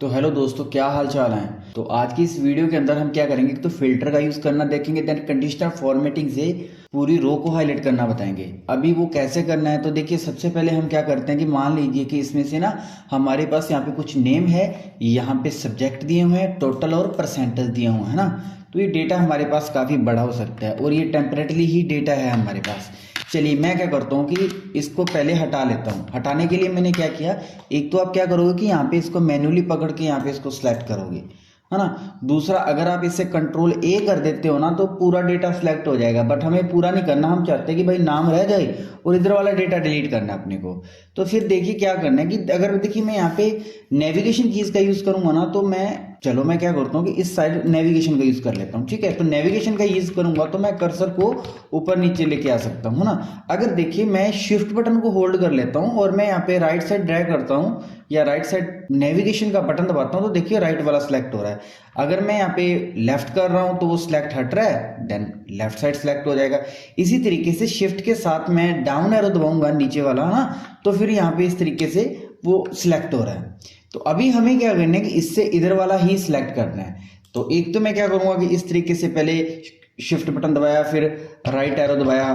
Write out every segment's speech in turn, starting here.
तो हेलो दोस्तों, क्या हाल चाल है। तो आज की इस वीडियो के अंदर हम क्या करेंगे तो फिल्टर का यूज़ करना देखेंगे, देन कंडीशनर फॉर्मेटिंग से पूरी रो को हाईलाइट करना बताएंगे। अभी वो कैसे करना है तो देखिए, सबसे पहले हम क्या करते हैं कि मान लीजिए कि इसमें से ना हमारे पास यहाँ पे कुछ नेम है, यहाँ पे सब्जेक्ट दिए हुए हैं, टोटल और परसेंटेज दिए हुए हैं ना। तो ये डेटा हमारे पास काफ़ी बड़ा हो सकता है और ये टेम्परेटली ही डेटा है हमारे पास। चलिए मैं क्या करता हूँ कि इसको पहले हटा लेता हूँ। हटाने के लिए मैंने क्या किया, एक तो आप क्या करोगे कि यहाँ पे इसको मैन्युअली पकड़ के यहाँ पे इसको सिलेक्ट करोगे, है ना। दूसरा, अगर आप इसे कंट्रोल ए कर देते हो ना तो पूरा डेटा सिलेक्ट हो जाएगा, बट हमें पूरा नहीं करना। हम चाहते हैं कि भाई नाम रह जाए और इधर वाला डेटा डिलीट करना है अपने को। तो फिर देखिए क्या करना है कि अगर देखिए मैं यहाँ पे नेविगेशन कीज का यूज़ करूंगा ना तो मैं क्या करता हूँ कि इस साइड नेविगेशन का यूज़ कर लेता हूँ। ठीक है, तो नेविगेशन का यूज़ करूंगा तो मैं कर्सर को ऊपर नीचे लेके आ सकता हूँ ना। अगर देखिए मैं शिफ्ट बटन को होल्ड कर लेता हूँ और मैं यहाँ पे राइट साइड ड्रैग करता हूँ या राइट साइड नेविगेशन का बटन दबाता हूँ तो देखिए राइट वाला सिलेक्ट हो रहा है। अगर मैं यहाँ पे लेफ्ट कर रहा हूँ तो वो सिलेक्ट हट रहा है, देन लेफ्ट साइड सिलेक्ट हो जाएगा। इसी तरीके से शिफ्ट के साथ मैं डाउन एरो दबाऊंगा नीचे वाला ना, तो फिर यहाँ पे इस तरीके से वो सिलेक्ट हो रहा है। तो अभी हमें क्या करना है कि इससे इधर वाला ही सिलेक्ट करना है। तो एक तो मैं क्या करूंगा कि इस तरीके से पहले शिफ्ट बटन दबाया, फिर राइट एरो दबाया,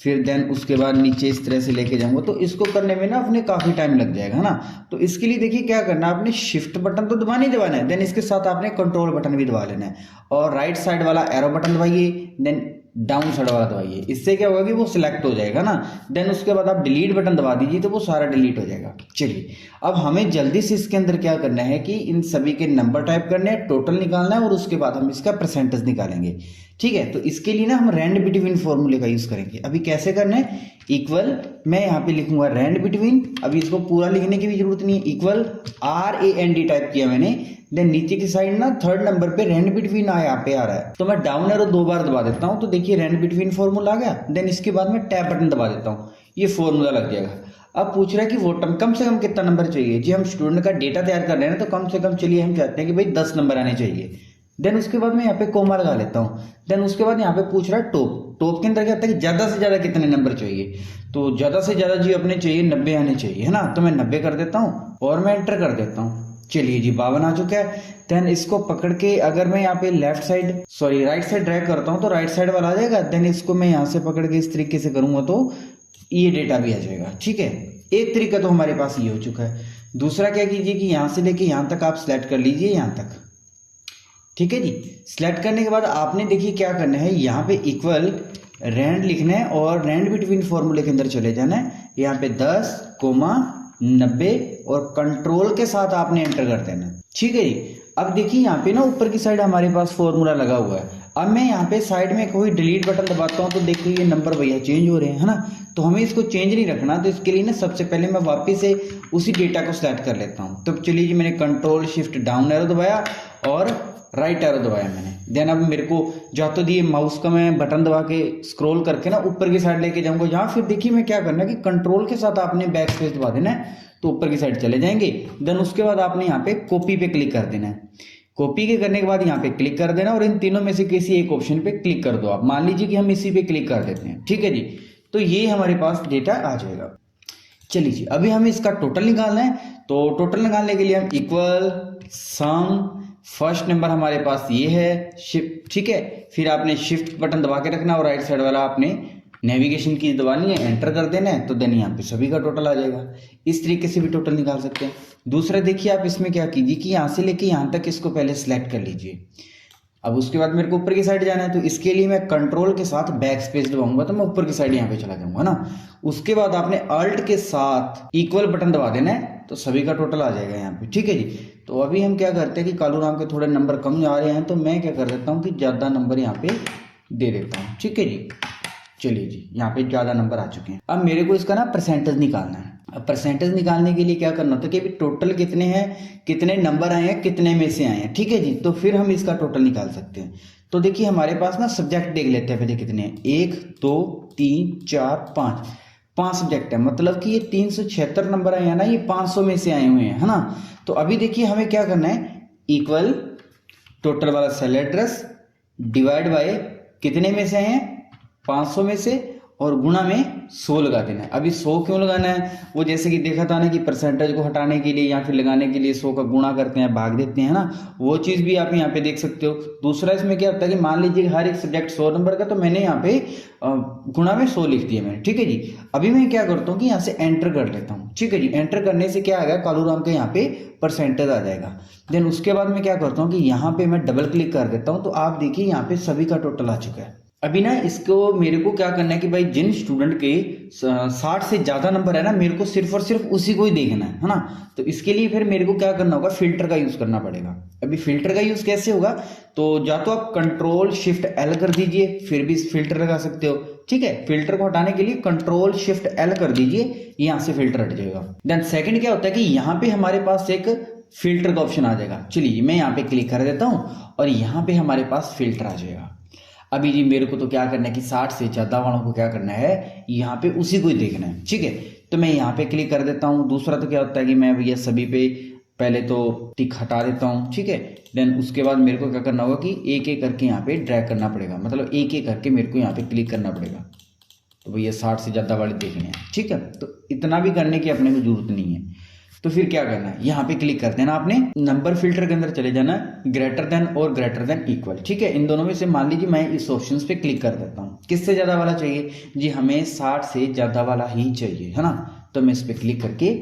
फिर देन उसके बाद नीचे इस तरह से लेके जाऊंगा। तो इसको करने में ना अपने काफी टाइम लग जाएगा ना। तो इसके लिए देखिए क्या करना है, आपने शिफ्ट बटन तो दबाना ही दबाना है, देन इसके साथ आपने कंट्रोल बटन भी दबा लेना है और राइट साइड वाला एरो बटन दबाइए, देन डाउन साइड वाला दबाइए। इससे क्या होगा कि वो सिलेक्ट हो जाएगा ना। देन उसके बाद आप डिलीट बटन दबा दीजिए तो वो सारा डिलीट हो जाएगा। चलिए अब हमें जल्दी से इसके अंदर क्या करना है कि इन सभी के नंबर टाइप करने हैं, टोटल निकालना है और उसके बाद हम इसका परसेंटेज निकालेंगे। ठीक है, तो इसके लिए ना हम रैंड बिटवीन फॉर्मूले का यूज करेंगे। अभी कैसे करना है, इक्वल मैं यहाँ पे लिखूंगा रैंड बिटवीन। अभी इसको पूरा लिखने की भी जरूरत नहीं है, इक्वल RAND टाइप किया मैंने। देन नीचे की साइड ना थर्ड नंबर पे रैंड बिटवीन यहाँ पे आ रहा है, तो मैं डाउन एरो 2 बार दबा देता हूँ तो देखिए रैंड बिटवीन फॉर्मूला आ गया। देन इसके बाद मैं टैब बटन दबा देता हूँ, ये फॉर्मूला लग जाएगा। अब पूछ रहा है कि वो कम से कम कितना नंबर चाहिए। जी हम स्टूडेंट का डेटा तैयार कर रहे हैं ना, तो कम से कम चलिए हम चाहते हैं कि भाई 10 नंबर आने चाहिए। देन उसके बाद मैं यहाँ पे कोमा लगा लेता हूँ। देन उसके बाद यहाँ पे पूछ रहा है टॉप, टॉप के अंदर क्या होता है कि ज्यादा से ज्यादा कितने नंबर चाहिए। तो ज्यादा से ज्यादा जी अपने चाहिए 90 आने चाहिए, है ना। तो मैं 90 कर देता हूँ और मैं एंटर कर देता हूँ। चलिए जी 52 आ चुका है। देन इसको पकड़ के अगर मैं यहाँ पे राइट साइड ड्रैग करता हूँ तो राइट साइड वाला आ जाएगा। देन इसको मैं यहाँ से पकड़ के इस तरीके से करूंगा तो ये डेटा भी आ जाएगा। ठीक है, एक तरीका तो हमारे पास ये हो चुका है। दूसरा क्या कीजिए कि यहाँ से लेके यहाँ तक आप सिलेक्ट कर लीजिए, यहाँ तक। ठीक है जी, सिलेक्ट करने के बाद आपने देखिए क्या करना है, यहाँ पे इक्वल रैंड लिखना है और रैंड बिटवीन फॉर्मूले के अंदर चले जाना है। यहाँ पे 10, 90 और कंट्रोल के साथ आपने एंटर कर देना। ठीक है जी, अब देखिए यहाँ पे ना ऊपर की साइड हमारे पास फॉर्मूला लगा हुआ है। अब मैं यहाँ पे साइड में कोई डिलीट बटन दबाता हूँ तो देखिए ये नंबर भैया चेंज हो रहे हैं, है ना। तो हमें इसको चेंज नहीं रखना, तो इसके लिए ना सबसे पहले मैं वापस से उसी डेटा को सिलेक्ट कर लेता हूँ। तो चलिए जी, मैंने कंट्रोल शिफ्ट डाउन एरो दबाया और राइट एरो दबाया मैंने। देन अब मेरे को जो तो दिए माउस का मैं बटन दबा के स्क्रॉल करके ना ऊपर की साइड लेके जाऊंगा। यहाँ फिर देखिए मैं क्या करना है कि कंट्रोल के साथ आपने बैक स्पेस दबा देना है तो ऊपर की साइड चले जाएंगे। देन उसके बाद आपने यहाँ पे कॉपी पे क्लिक कर देना है। कॉपी के करने के बाद यहाँ पे क्लिक कर देना और इन तीनों में से किसी एक ऑप्शन पे क्लिक कर दो। आप मान लीजिए कि हम इसी पे क्लिक कर देते हैं। ठीक है जी, तो ये हमारे पास डेटा आ जाएगा। चलिए जी, अभी हमें इसका टोटल निकालना है। तो टोटल निकालने के लिए हम इक्वल सम, फर्स्ट नंबर हमारे पास ये है शिफ्ट। ठीक है, फिर आपने शिफ्ट बटन दबा के रखना और राइट साइड वाला आपने नेविगेशन की दबानी है, एंटर कर देना है। तो देन यहाँ पे सभी का टोटल आ जाएगा। इस तरीके से भी टोटल निकाल सकते हैं। दूसरा देखिए आप इसमें क्या कीजिए कि यहाँ से लेके यहाँ तक इसको पहले सिलेक्ट कर लीजिए। अब उसके बाद मेरे को ऊपर की साइड जाना है तो इसके लिए मैं कंट्रोल के साथ बैक स्पेस दबाऊंगा तो मैं ऊपर की साइड यहाँ पे चला जाऊंगा ना। उसके बाद आपने अल्ट के साथ इक्वल बटन दबा देना है तो सभी का टोटल आ जाएगा यहाँ पे। ठीक है जी, तो अभी हम क्या करते हैं कि कालू राम के थोड़े नंबर कम जा रहे हैं तो मैं क्या कर देता हूँ कि ज्यादा नंबर यहाँ पे दे देता हूँ। ठीक है जी, चलिए जी यहाँ पे ज्यादा नंबर आ चुके हैं। अब मेरे को इसका ना परसेंटेज निकालना है। अब परसेंटेज निकालने के लिए क्या करना होता है कि टोटल कितने हैं, कितने नंबर आए हैं, कितने में से आए हैं। ठीक है जी, तो फिर हम इसका टोटल निकाल सकते हैं। तो देखिए हमारे पास ना सब्जेक्ट देख लेते हैं पहले कितने हैं। 1 2 3 4 5, 5 सब्जेक्ट है, मतलब कि ये 376 नंबर आए हैं ना, ये 500 में से आए हुए हैं, है ना। तो अभी देखिए हमें क्या करना है, इक्वल टोटल वाला सेल एड्रेस डिवाइड बाय कितने में से आए हैं, 500 में से, और गुणा में 100 लगा देना है। अभी 100 क्यों लगाना है, वो जैसे कि देखा था ना कि परसेंटेज को हटाने के लिए या फिर लगाने के लिए 100 का गुणा करते हैं, भाग देते हैं ना, वो चीज़ भी आप यहाँ पे देख सकते हो। दूसरा इसमें क्या होता है कि मान लीजिए हर एक सब्जेक्ट 100 नंबर का, तो मैंने यहाँ पे गुणा में 100 लिख दिया मैंने, ठीक है जी। अभी मैं क्या करता हूँ कि यहाँ से एंटर कर लेता हूँ, ठीक है जी। एंटर करने से क्या आएगा, कालूराम का यहाँ पे परसेंटेज आ जाएगा। देन उसके बाद मैं क्या करता हूँ कि यहाँ पे मैं डबल क्लिक कर देता हूँ, तो आप देखिए यहाँ पे सभी का टोटल आ चुका है। अभी ना इसको मेरे को क्या करना है कि भाई जिन स्टूडेंट के 60 से ज्यादा नंबर है ना, मेरे को सिर्फ और सिर्फ उसी को ही देखना है ना। तो इसके लिए फिर मेरे को क्या करना होगा, फिल्टर का यूज करना पड़ेगा। अभी फिल्टर का यूज कैसे होगा, तो या तो आप कंट्रोल शिफ्ट एल कर दीजिए, फिर भी फिल्टर लगा सकते हो, ठीक है। फिल्टर को हटाने के लिए कंट्रोल शिफ्ट एल कर दीजिए, यहां से फिल्टर हट जाएगा। देन सेकंड क्या होता है कि यहाँ पे हमारे पास एक फिल्टर का ऑप्शन आ जाएगा। चलिए मैं यहाँ पे क्लिक कर देता हूँ और यहाँ पे हमारे पास फिल्टर आ जाएगा। अभी जी मेरे को तो क्या करना है कि 60 से ज्यादा वालों को क्या करना है, यहाँ पे उसी को ही देखना है, ठीक है। तो मैं यहाँ पे क्लिक कर देता हूँ। दूसरा तो क्या होता है कि मैं भैया सभी पे पहले तो टिक हटा देता हूँ, ठीक है। देन उसके बाद मेरे को क्या करना होगा कि एक एक करके यहाँ पे ड्रैग करना पड़ेगा, मतलब एक एक करके मेरे को यहाँ पे क्लिक करना पड़ेगा। तो भैया 60 से ज्यादा वाले देखने हैं, ठीक है। तो इतना भी करने की अपने को जरूरत नहीं है। तो फिर क्या करना है, यहाँ पे क्लिक कर देना आपने, नंबर फिल्टर के अंदर चले जाना है, ग्रेटर देन और ग्रेटर देन इक्वल, ठीक है। इन दोनों में से मान लीजिए मैं इस ऑप्शन पे क्लिक कर देता हूँ। किससे ज्यादा वाला चाहिए जी, हमें 60 से ज्यादा वाला ही चाहिए, है ना। तो मैं इस पे क्लिक करके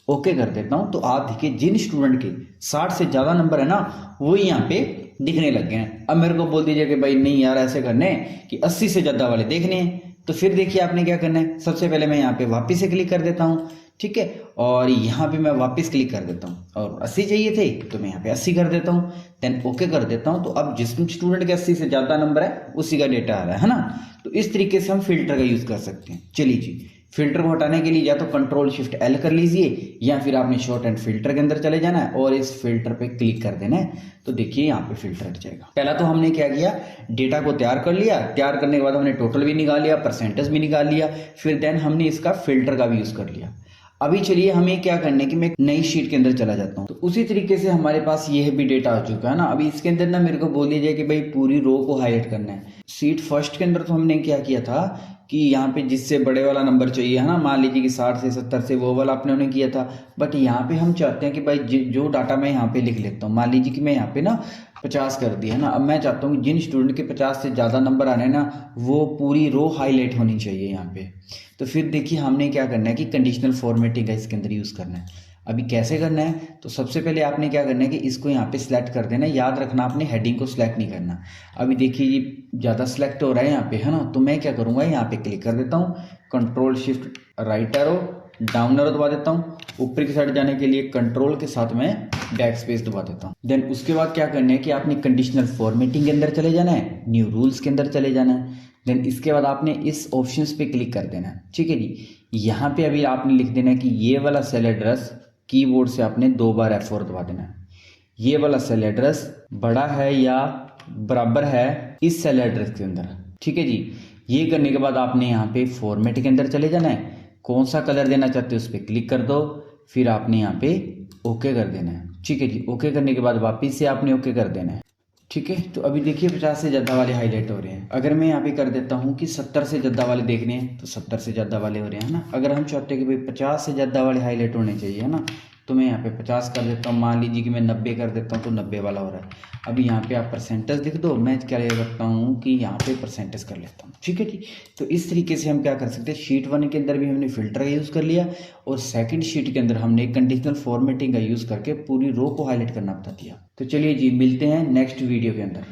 ओके कर देता हूँ। तो आप देखिए जिन स्टूडेंट के 60 से ज्यादा नंबर है ना, वो यहाँ पे दिखने लग गए हैं। अब मेरे को बोल दीजिए कि भाई नहीं यार ऐसे करने कि 80 से ज्यादा वाले देखने हैं, तो फिर देखिए आपने क्या करना है, सबसे पहले मैं यहाँ पे वापिस से क्लिक कर देता हूँ, ठीक है। और यहाँ पे मैं वापस क्लिक कर देता हूँ और 80 चाहिए थे तो मैं यहाँ पे 80 कर देता हूँ, देन ओके कर देता हूँ। तो अब जिस स्टूडेंट के 80 से ज्यादा नंबर है उसी का डेटा आ रहा है ना। तो इस तरीके से हम फिल्टर का यूज कर सकते हैं। चलिए जी, फिल्टर को हटाने के लिए या तो कंट्रोल शिफ्ट एल कर लीजिए, या फिर आपने शॉर्ट एंड फिल्टर के अंदर चले जाना है और इस फिल्टर पे क्लिक कर देना है। तो देखिए यहाँ पे फिल्टर हट जाएगा। पहला तो हमने क्या किया, डेटा को तैयार कर लिया, तैयार करने के बाद हमने टोटल भी निकाल लिया, परसेंटेज भी निकाल लिया, फिर देन हमने इसका फिल्टर का भी यूज कर लिया। अभी चलिए हमें क्या करना है कि मैं नई शीट के अंदर चला जाता हूँ। तो उसी तरीके से हमारे पास ये भी डेटा आ चुका है ना। अभी इसके अंदर ना मेरे को बोल दिया कि भाई पूरी रो को हाईलाइट करना है। शीट फर्स्ट के अंदर तो हमने क्या किया था कि यहाँ पे जिससे बड़े वाला नंबर चाहिए है ना, मान लीजिए कि 60 से 70 से, वो वाला आपने उन्हें किया था। बट यहाँ पे हम चाहते हैं कि भाई जो डाटा मैं यहाँ पे लिख लेता हूँ, मान लीजिए कि मैं यहाँ पे ना 50 कर दिया है ना। अब मैं चाहता हूँ जिन स्टूडेंट के 50 से ज़्यादा नंबर आने ना, वो पूरी रो हाईलाइट होनी चाहिए यहाँ पे। तो फिर देखिए हमने क्या करना है कि कंडीशनल फॉर्मेटिंग का इसके अंदर यूज़ करना है। अभी कैसे करना है, तो सबसे पहले आपने क्या करना है कि इसको यहाँ पे सिलेक्ट कर देना है। याद रखना आपने हेडिंग को सिलेक्ट नहीं करना। अभी देखिए ये ज़्यादा सिलेक्ट हो रहा है यहाँ पे, है ना। तो मैं क्या करूँगा, यहाँ पे क्लिक कर देता हूँ, control shift right arrow down arrow दबा देता हूँ। ऊपर की साइड जाने के लिए कंट्रोल के साथ में बैक स्पेस दबा देता हूँ। देन उसके बाद क्या करना है कि आपने कंडीशनल फॉर्मेटिंग के अंदर चले जाना है, न्यू रूल्स के अंदर चले जाना है। देन इसके बाद आपने इस ऑप्शंस पे क्लिक कर देना है, ठीक है जी। यहाँ पे अभी आपने लिख देना है कि ये वाला सेल एड्रेस कीबोर्ड से आपने 2 बार F4 दबा देना है। ये वाला सेल एड्रेस बड़ा है या बराबर है इस सेल एड्रेस के अंदर, ठीक है जी। ये करने के बाद आपने यहाँ पे फॉर्मेट के अंदर चले जाना है, कौन सा कलर देना चाहते हो उस पर क्लिक कर दो, फिर आपने यहाँ पे ओके कर देना है, ठीक है जी। ओके करने के बाद वापिस से आपने ओके कर देना है, ठीक है। तो अभी देखिए 50 से ज़्यादा वाले हाईलाइट हो रहे हैं। अगर मैं यहाँ पे कर देता हूँ कि 70 से ज़्यादा वाले देखने हैं, तो 70 से ज़्यादा वाले हो रहे हैं ना। अगर हम चाहते हैं कि भाई 50 से ज़्यादा वाले हाईलाइट होने चाहिए, है ना, तो मैं यहाँ पे 50 कर देता हूँ। मान लीजिए कि मैं 90 कर देता हूँ, तो 90 वाला हो रहा है। अभी यहाँ पे आप परसेंटेज लिख दो, मैं क्या करता हूँ कि यहाँ पे परसेंटेज कर लेता हूँ, ठीक है जी। तो इस तरीके से हम क्या कर सकते हैं, शीट 1 के अंदर भी हमने फिल्टर का यूज़ कर लिया और सेकंड शीट के अंदर हमने कंडीशनल फॉर्मेटिंग का यूज़ करके पूरी रो को हाईलाइट करना बता दिया। तो चलिए जी, मिलते हैं नेक्स्ट वीडियो के अंदर।